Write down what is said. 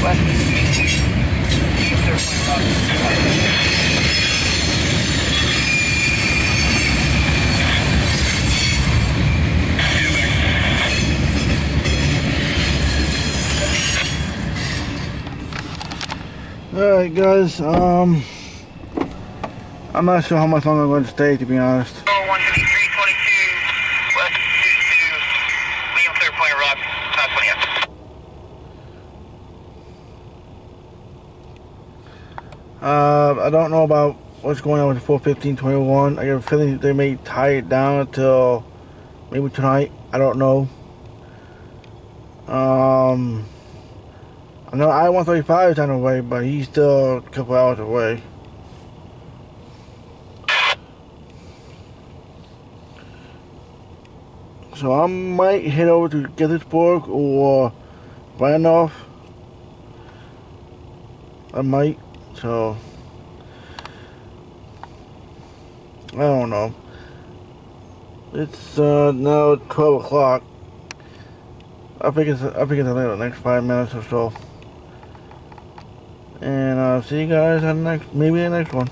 Alright guys, I'm not sure how much longer I'm going to stay, to be honest. 15322, west 22, medium clear point rock, top 20. I don't know about what's going on with the 41521. I get a feeling they may tie it down until maybe tonight. I don't know. I know I-135 is on the way, but he's still a couple hours away. So I might head over to Gettysburg or Randolph. I might. So I don't know. It's now 12 o'clock. I think it's the next 5 minutes or so. And I'll see you guys on maybe the next one.